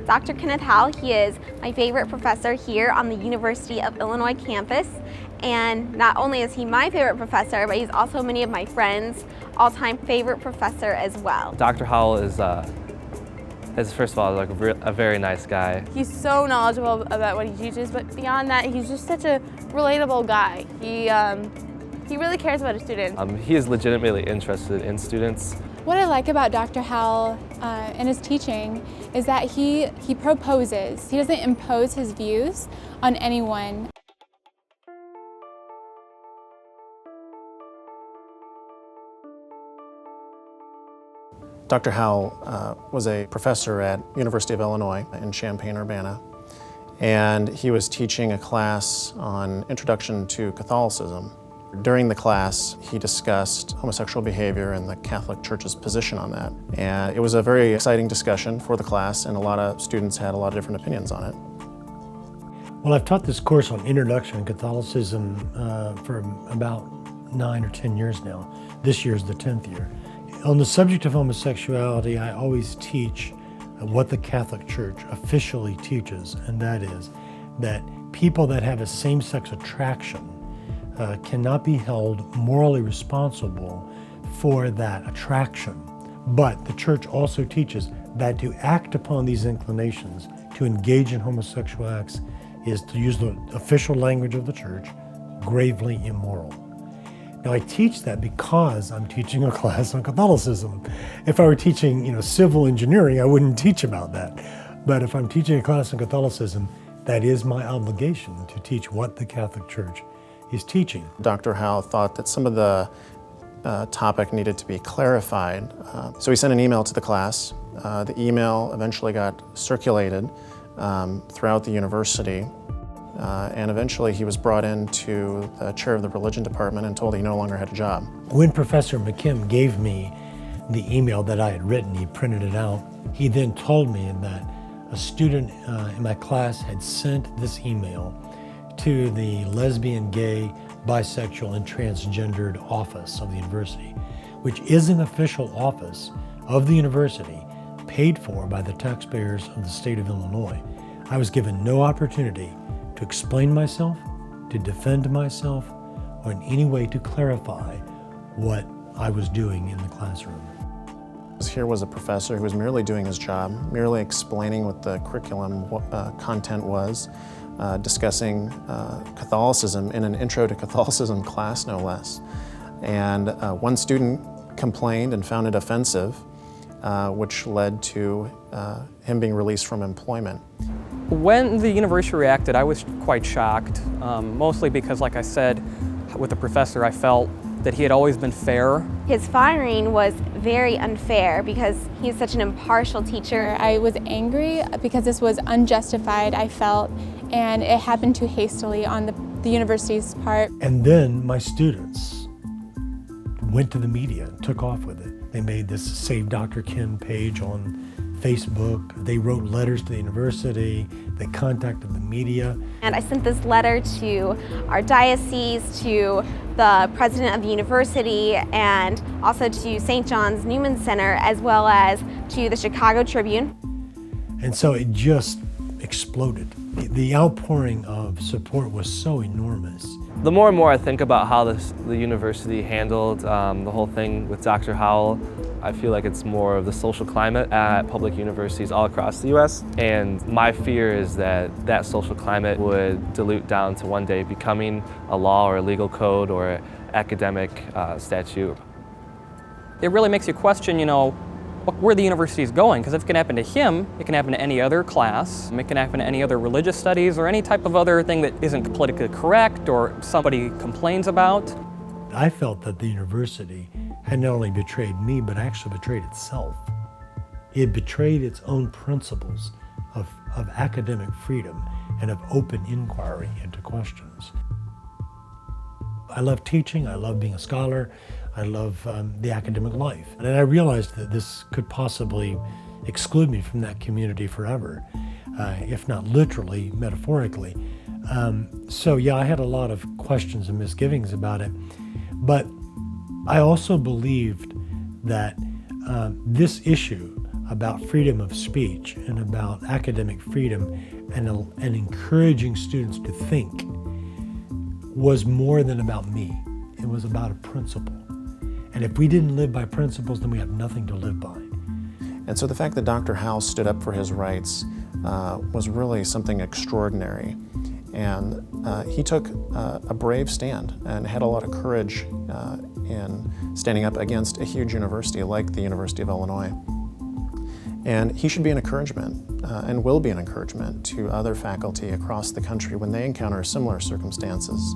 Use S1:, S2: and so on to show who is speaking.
S1: Dr. Kenneth Howell. He is my favorite professor here on the University of Illinois campus. And not only is he my favorite professor, but he's also many of my friends' all-time favorite professor as well.
S2: Dr. Howell is first of all, like a very nice guy.
S3: He's so knowledgeable about what he teaches, but beyond that, he's just such a relatable guy. He really cares about his students.
S2: He is legitimately interested in students.
S4: What I like about Dr. Howell and his teaching is that he proposes. He doesn't impose his views on anyone.
S5: Dr. Howell was a professor at University of Illinois in Champaign-Urbana, and he was teaching a class on Introduction to Catholicism. During the class, he discussed homosexual behavior and the Catholic Church's position on that. And it was a very exciting discussion for the class, and a lot of students had a lot of different opinions on it.
S6: Well, I've taught this course on Introduction to Catholicism for about 9 or 10 years now. This year is the 10th year. On the subject of homosexuality, I always teach what the Catholic Church officially teaches, and that is that people that have a same-sex attraction cannot be held morally responsible for that attraction. But the Church also teaches that to act upon these inclinations, to engage in homosexual acts, is, to use the official language of the Church, gravely immoral. Now, I teach that because I'm teaching a class on Catholicism. If I were teaching, civil engineering, I wouldn't teach about that. But if I'm teaching a class on Catholicism, that is my obligation to teach what the Catholic Church is teaching.
S5: Dr. Howell thought that some of the topic needed to be clarified. So he sent an email to the class. The email eventually got circulated throughout the university. And eventually he was brought into the chair of the religion department and told he no longer had a job.
S6: When Professor McKim gave me the email that I had written, he printed it out, he then told me that a student in my class had sent this email to the lesbian, gay, bisexual, and transgendered office of the university, which is an official office of the university paid for by the taxpayers of the state of Illinois. I was given no opportunity to explain myself, to defend myself, or in any way to clarify what I was doing in the classroom.
S5: Here was a professor who was merely doing his job, merely explaining what the curriculum content was, discussing Catholicism in an Intro to Catholicism class, no less. And one student complained and found it offensive, which led to him being released from employment.
S7: When the university reacted, I was quite shocked, mostly because, like I said, with the professor, I felt that he had always been fair.
S1: His firing was very unfair because he's such an impartial teacher.
S4: I was angry because this was unjustified, I felt, and it happened too hastily on the university's part.
S6: And then my students went to the media and took off with it. They made this Save Dr. Ken page on Facebook. They wrote letters to the university. They contacted the media.
S1: And I sent this letter to our diocese, to the president of the university, and also to St. John's Newman Center, as well as to the Chicago Tribune.
S6: And so it just exploded. The outpouring of support was so enormous.
S2: The more and more I think about how the university handled the whole thing with Dr. Howell, I feel like it's more of the social climate at public universities all across the U.S. And my fear is that that social climate would dilute down to one day becoming a law or a legal code or an academic statute.
S7: It really makes you question, where the university is going, because if it can happen to him, it can happen to any other class, it can happen to any other religious studies or any type of other thing that isn't politically correct or somebody complains about.
S6: I felt that the university had not only betrayed me, but actually betrayed itself. It had betrayed its own principles of academic freedom and of open inquiry into questions. I love teaching, I love being a scholar, I love the academic life. And I realized that this could possibly exclude me from that community forever, if not literally, metaphorically. So yeah, I had a lot of questions and misgivings about it. But I also believed that this issue about freedom of speech and about academic freedom and encouraging students to think was more than about me. It was about a principle. And if we didn't live by principles, then we have nothing to live by.
S5: And so the fact that Dr. Howell stood up for his rights was really something extraordinary. And he took a brave stand and had a lot of courage in standing up against a huge university like the University of Illinois. And he should be an encouragement and will be an encouragement to other faculty across the country when they encounter similar circumstances.